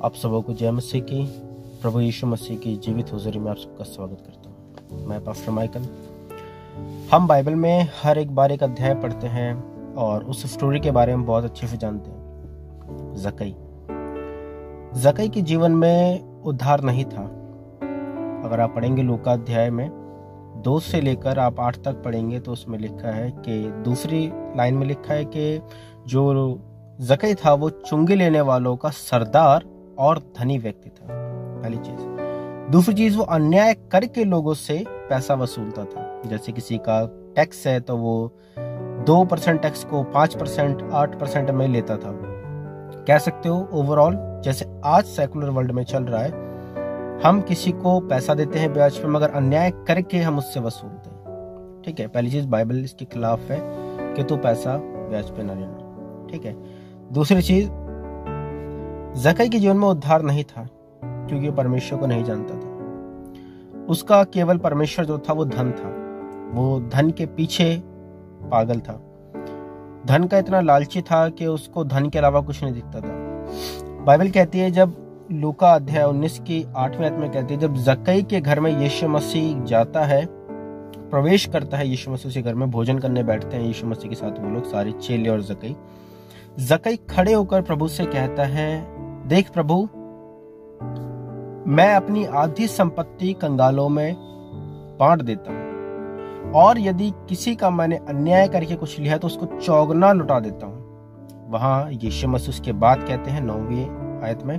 आप सबों को जय मसीह की, प्रभु यीशु मसीह की जीवित हुजूरी में आप सबका स्वागत करता हूँ। मैं पास्टर माइकल। हम बाइबल में हर एक बार एक अध्याय पढ़ते हैं और उस स्टोरी के बारे में बहुत अच्छे से जानते हैं। जक्कई के जीवन में उद्धार नहीं था। अगर आप पढ़ेंगे लूका अध्याय में 2 से लेकर आप 8 तक पढ़ेंगे तो उसमें लिखा है कि दूसरी लाइन में लिखा है कि जो जक्कई था वो चुंगी लेने वालों का सरदार और धनी व्यक्ति था। पहली चीज। दूसरी चीज, वो अन्याय करके लोगों से पैसा वसूलता था। जैसे किसी का टैक्स है तो वो 2% टैक्स को 5%, 8% में लेता था। कह सकते हो ओवरऑल जैसे आज सेकुलर वर्ल्ड में चल रहा है, हम किसी को पैसा देते हैं ब्याज पे, मगर अन्याय करके हम उससे वसूलते हैं। ठीक है, पहली चीज बाइबल इसके खिलाफ है कि तू पैसा ब्याज पे ना लेना। ठीक है। दूसरी चीज, जक्कई के जीवन में उद्धार नहीं था क्योंकि वो परमेश्वर को नहीं जानता था। उसका केवल परमेश्वर जो था वो धन था। वो धन के पीछे पागल था। धन का इतना लालची था कि उसको धन के अलावा कुछ नहीं दिखता था। बाइबल कहती है, जब लूका अध्याय 19 की 8वें आयत में कहती है, जब जक्कई के घर में यीशु मसीह जाता है, प्रवेश करता है, यीशु मसीह के घर में भोजन करने बैठते हैं यीशु मसीह के साथ वो लोग सारे चेले और जक्कई खड़े होकर प्रभु से कहता है, देख प्रभु, मैं अपनी आधी संपत्ति कंगालों में बांट देता हूं, और यदि किसी का मैंने अन्याय करके कुछ लिया तो उसको चौगुना लुटा देता हूं। वहां यीशु मसीह उसके बाद कहते हैं 9वीं आयत में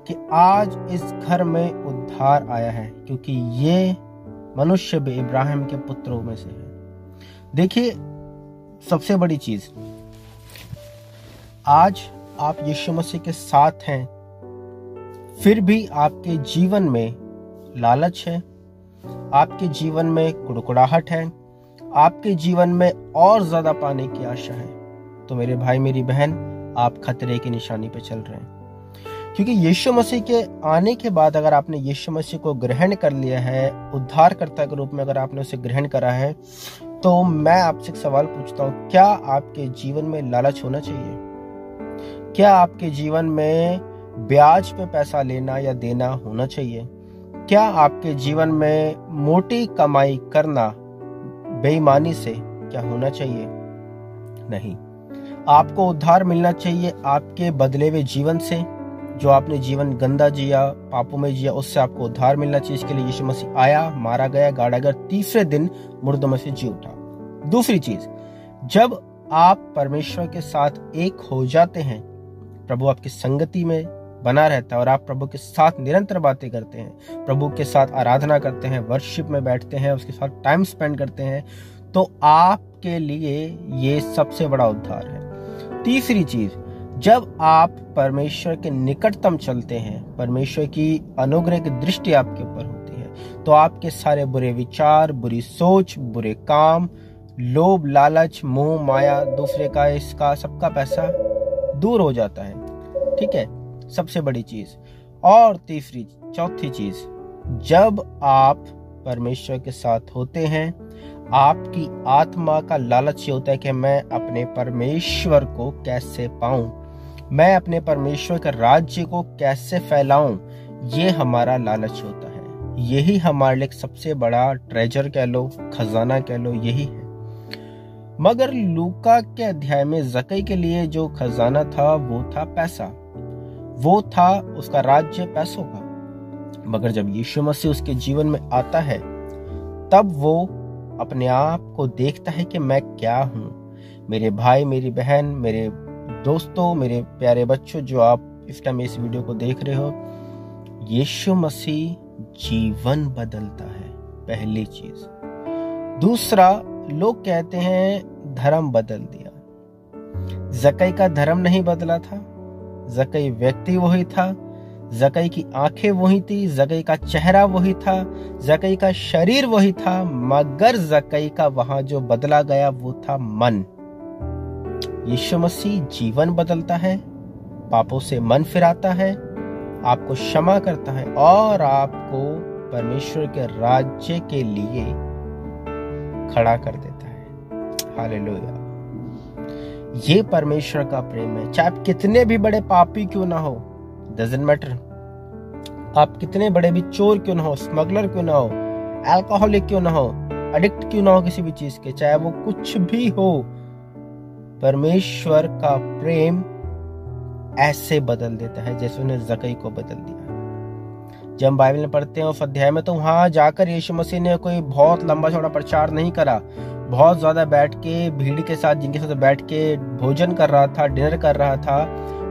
कि आज इस घर में उद्धार आया है क्योंकि ये मनुष्य भी इब्राहिम के पुत्रों में से है। देखिए, सबसे बड़ी चीज, आज आप यीशु मसीह के साथ हैं, फिर भी आपके जीवन में लालच है, आपके जीवन में कुड़कुड़ाहट है, आपके जीवन में और ज्यादा पाने की आशा है, तो मेरे भाई मेरी बहन, आप खतरे की निशानी पे चल रहे हैं। क्योंकि यीशु मसीह के आने के बाद अगर आपने यीशु मसीह को ग्रहण कर लिया है, उद्धारकर्ता के रूप में अगर आपने उसे ग्रहण करा है, तो मैं आपसे एक सवाल पूछता हूँ, क्या आपके जीवन में लालच होना चाहिए? क्या आपके जीवन में ब्याज पे पैसा लेना या देना होना चाहिए? क्या आपके जीवन में मोटी कमाई करना बेईमानी से क्या होना चाहिए? नहीं। आपको उद्धार मिलना चाहिए आपके बदले हुए जीवन से। जो आपने जीवन गंदा जिया, पापों में जिया, उससे आपको उद्धार मिलना चाहिए। इसके लिए यीशु मसीह आया, मारा गया, गाड़ा गया, तीसरे दिन मुर्दों में से जी उठा। दूसरी चीज, जब आप परमेश्वर के साथ एक हो जाते हैं, प्रभु आपकी संगति में बना रहता है और आप प्रभु के साथ निरंतर बातें करते हैं, प्रभु के साथ आराधना करते हैं, वर्शिप में बैठते हैं, उसके साथ टाइम स्पेंड करते हैं, तो आपके लिए ये सबसे बड़ा उद्धार है। तीसरी चीज, जब आप परमेश्वर के निकटतम चलते हैं, परमेश्वर की अनुग्रह की दृष्टि आपके ऊपर होती है, तो आपके सारे बुरे विचार, बुरी सोच, बुरे काम, लोभ, लालच, मोह, माया, दूसरे का, इसका, सबका पैसा दूर हो जाता है। ठीक है, सबसे बड़ी चीज। और चौथी चीज, जब आप परमेश्वर के साथ होते हैं, आपकी आत्मा का लालच ये होता है कि मैं अपने परमेश्वर को कैसे पाऊं, मैं अपने परमेश्वर के राज्य को कैसे फैलाऊं, ये हमारा लालच होता है। यही हमारे लिए सबसे बड़ा ट्रेजर कह लो, खजाना कह लो, यही है। मगर लूका के अध्याय में जक्कई के लिए जो खजाना था वो था पैसा, वो था उसका राज्य पैसों का। मगर जब यीशु मसीह उसके जीवन में आता है, तब वो अपने आप को देखता है कि मैं क्या हूं। मेरे भाई मेरी बहन, मेरे दोस्तों, मेरे प्यारे बच्चों, जो आप इस टाइम इस वीडियो को देख रहे हो, यीशु मसीह जीवन बदलता है, पहली चीज। दूसरा, लोग कहते हैं धर्म बदल दिया। जक्कई का धर्म नहीं बदला था। जक्कई व्यक्ति वही था, जक्कई की आंखें वही थी, जक्कई का चेहरा वही था, जक्कई का शरीर वही था, मगर जक्कई का वहां जो बदला गया वो था मन। यीशु मसीह जीवन बदलता है, पापों से मन फिराता है, आपको क्षमा करता है और आपको परमेश्वर के राज्य के लिए खड़ा कर देता है। हालेलुया। ये परमेश्वर का प्रेम है। चाहे आप कितने भी बड़े पापी क्यों ना हो, डजंट मैटर, आप कितने बड़े भी चोर क्यों ना हो, स्मगलर क्यों ना हो, अल्कोहलिक क्यों ना हो, एडिक्ट क्यों ना हो किसी भी चीज के, चाहे वो कुछ भी हो, परमेश्वर का प्रेम ऐसे बदल देता है जैसे उन्हें जकई को बदल दिया। जब हम बाइबल में पढ़ते हैं उस अध्याय में, तो वहां जाकर यीशु मसीह ने कोई बहुत लंबा चौड़ा प्रचार नहीं करा, बहुत ज्यादा बैठ के भीड़ के साथ, जिनके साथ बैठ के भोजन कर रहा था, डिनर कर रहा था,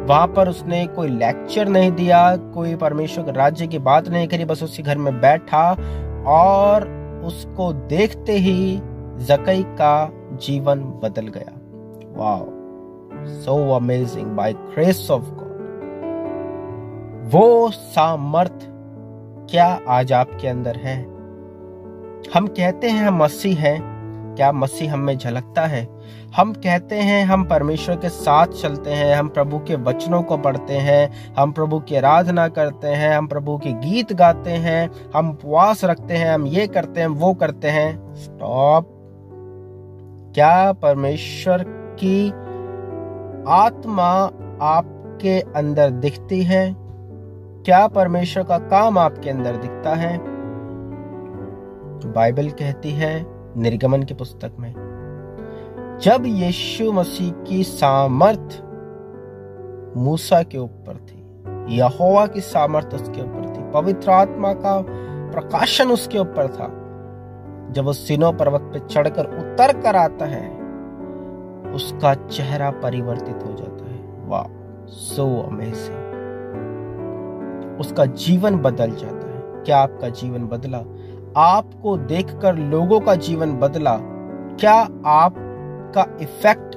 वहां पर उसने कोई लेक्चर नहीं दिया, कोई परमेश्वर के राज्य की बात नहीं करी, बस उसके घर में बैठा और उसको देखते ही जकई का जीवन बदल गया। Wow, so amazing, by grace of God. वो सामर्थ क्या आज आपके अंदर है? हम कहते हैं हम मसीह हैं, क्या मसीह हम में झलकता है? हम कहते हैं हम परमेश्वर के साथ चलते हैं, हम प्रभु के वचनों को पढ़ते हैं, हम प्रभु की आराधना करते हैं, हम प्रभु के गीत गाते हैं, हम उपवास रखते हैं, हम ये करते हैं, वो करते हैं। स्टॉप। क्या परमेश्वर की आत्मा आपके अंदर दिखती है? क्या परमेश्वर का काम आपके अंदर दिखता है? बाइबल कहती है निर्गमन की पुस्तक में, जब यीशु मसीह की सामर्थ मूसा के ऊपर थी, यहोवा की सामर्थ उसके ऊपर थी, पवित्र आत्मा का प्रकाशन उसके ऊपर था, जब वो सीनो पर्वत पे चढ़कर उतर कर आता है, उसका चेहरा परिवर्तित हो जाता है। वाह, सो अमेजिंग। उसका जीवन बदल जाता है। क्या आपका जीवन बदला? आपको देखकर लोगों का जीवन बदला? क्या आपका इफेक्ट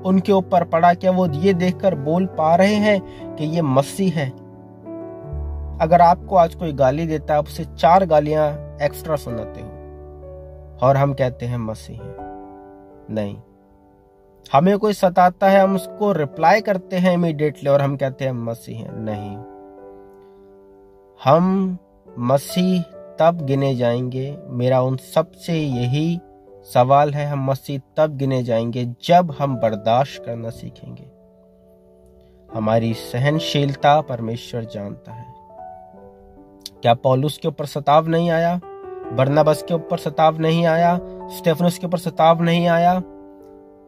उनके ऊपर पड़ा? क्या वो ये देखकर बोल पा रहे हैं कि ये मसीह है? अगर आपको आज कोई गाली देता है, आप उसे 4 गालियां एक्स्ट्रा सुनाते हो और हम कहते हैं मसीह है। नहीं, हमें कोई सताता है, हम उसको रिप्लाई करते हैं इमीडिएटली और हम कहते हैं मसीह है। नहीं, हम मसीह तब गिने जाएंगे, मेरा उन सब से यही सवाल है, हम मसीह तब गिने जाएंगे जब हम बर्दाश्त करना सीखेंगे। हमारी सहनशीलता परमेश्वर जानता है। क्या पौलुस के ऊपर सताव नहीं आया? बरनबास के ऊपर सताव नहीं आया? स्टेफनुस के ऊपर सताव नहीं आया?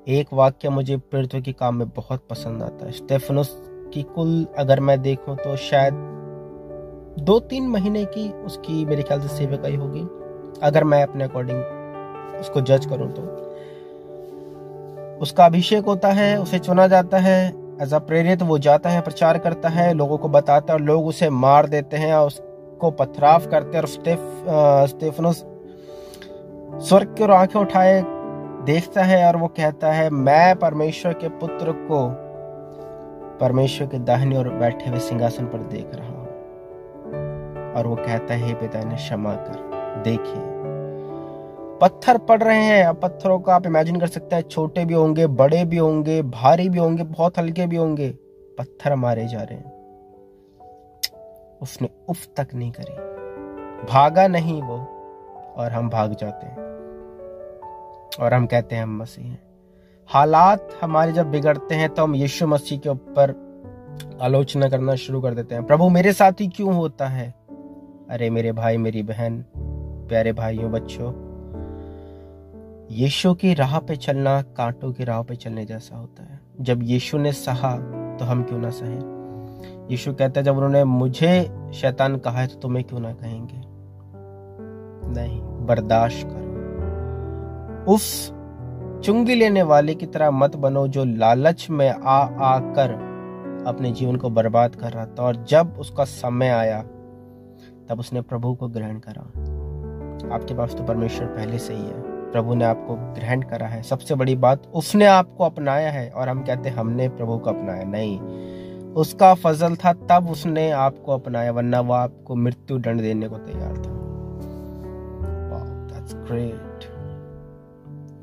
एक वाक्य मुझे प्रेरितों के काम में बहुत पसंद आता है। स्टेफनुस की कुल अगर मैं देखूं तो शायद 2-3 महीने की उसकी मेरे ख्याल से सेवकाई होगी, अगर मैं अपने अकॉर्डिंग उसको जज करूं तो। उसका अभिषेक होता है, उसे चुना जाता है एज अ प्रेरित, वो जाता है, प्रचार करता है, लोगों को बताता है और लोग उसे मार देते हैं और उसको पथराव करते हैं। और स्टेफनुस स्वर्ग की ओर आंखें उठाए देखता है और वो कहता है, मैं परमेश्वर के पुत्र को परमेश्वर के दाहिनी ओर बैठे हुए सिंहासन पर देख रहा हूं। और वो कहता है, हे पिता इन्हें क्षमा कर। देखिए, पत्थर पड़ रहे हैं। अब पत्थरों का आप इमेजिन कर सकते हैं, छोटे भी होंगे, बड़े भी होंगे, भारी भी होंगे, बहुत हल्के भी होंगे, पत्थर मारे जा रहे हैं। उसने उफ तक नहीं करी, भागा नहीं वो, और हम भाग जाते हैं और हम कहते हैं हम मसीह हैं। हालात हमारे जब बिगड़ते हैं तो हम यीशु मसीह के ऊपर आलोचना करना शुरू कर देते हैं। प्रभु मेरे साथ ही क्यों होता है? अरे मेरे भाई, मेरी बहन, प्यारे भाइयों, बच्चों, यीशु की राह पे चलना कांटों की राह पे चलने जैसा होता है। जब यीशु ने सहा तो हम क्यों ना सहें? यीशु कहता है, जब उन्होंने मुझे शैतान कहा है तो तुम्हें क्यों ना कहेंगे? नहीं, बर्दाश्त करो। उस चुंगी लेने वाले की तरह मत बनो जो लालच में आकर अपने जीवन को बर्बाद कर रहा था, और जब उसका समय आया तब उसने प्रभु को ग्रहण करा। आपके पास तो परमेश्वर पहले से ही है, प्रभु ने आपको ग्रहण करा है। सबसे बड़ी बात, उसने आपको अपनाया है। और हम कहते हैं हमने प्रभु को अपनाया। नहीं, उसका फजल था तब उसने आपको अपनाया, वरना वो आपको मृत्यु दंड देने को तैयार था। वाह, दैट्स ग्रेट।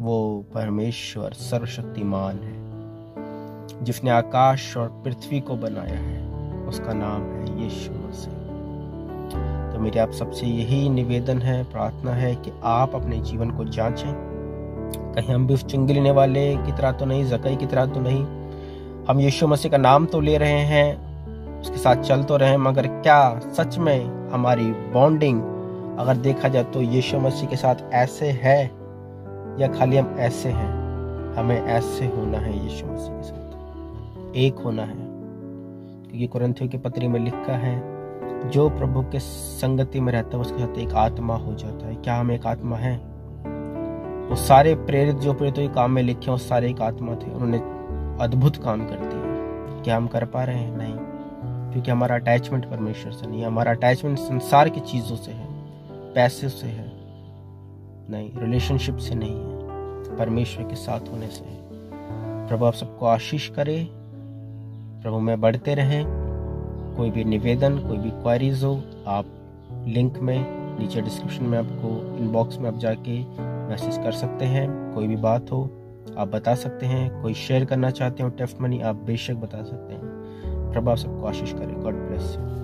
वो परमेश्वर सर्वशक्तिमान है जिसने आकाश और पृथ्वी को बनाया है, उसका नाम है यीशु मसीह। तो मेरी आप सबसे यही निवेदन है, प्रार्थना है कि आप अपने जीवन को जांचें। कहीं हम भी उस चुंगी लेने वाले की तरह तो नहीं, जकई की तरह तो नहीं। हम यीशु मसीह का नाम तो ले रहे हैं, उसके साथ चल तो रहे, मगर क्या सच में हमारी बॉन्डिंग अगर देखा जाए तो यीशु मसीह के साथ ऐसे है या खाली हम ऐसे हैं? हमें ऐसे होना है, यीशु मसीह के साथ एक होना है, क्योंकि कुरिन्थियों की पत्री में लिखा है जो प्रभु के संगति में रहता है उसके साथ एक आत्मा हो जाता है। क्या हम एक आत्मा है? वो सारे प्रेरित जो प्रेरितों के काम में लिखे वो सारे एक आत्मा थे, उन्होंने अद्भुत काम कर दिए। क्या हम कर पा रहे हैं? नहीं, क्योंकि हमारा अटैचमेंट परमेश्वर से नहीं है, हमारा अटैचमेंट संसार की चीजों से है, पैसे से है, नहीं, रिलेशनशिप से नहीं है, परमेश्वर के साथ होने से है। प्रभु आप सबको आशीष करे, प्रभु में बढ़ते रहें। कोई भी निवेदन, कोई भी क्वेरीज हो, आप लिंक में नीचे डिस्क्रिप्शन में आपको इनबॉक्स में आप जाके मैसेज कर सकते हैं। कोई भी बात हो आप बता सकते हैं, कोई शेयर करना चाहते हो टेस्ट मनी, आप बेशक बता सकते हैं। प्रभु आप सबको आशीष करे। God bless you.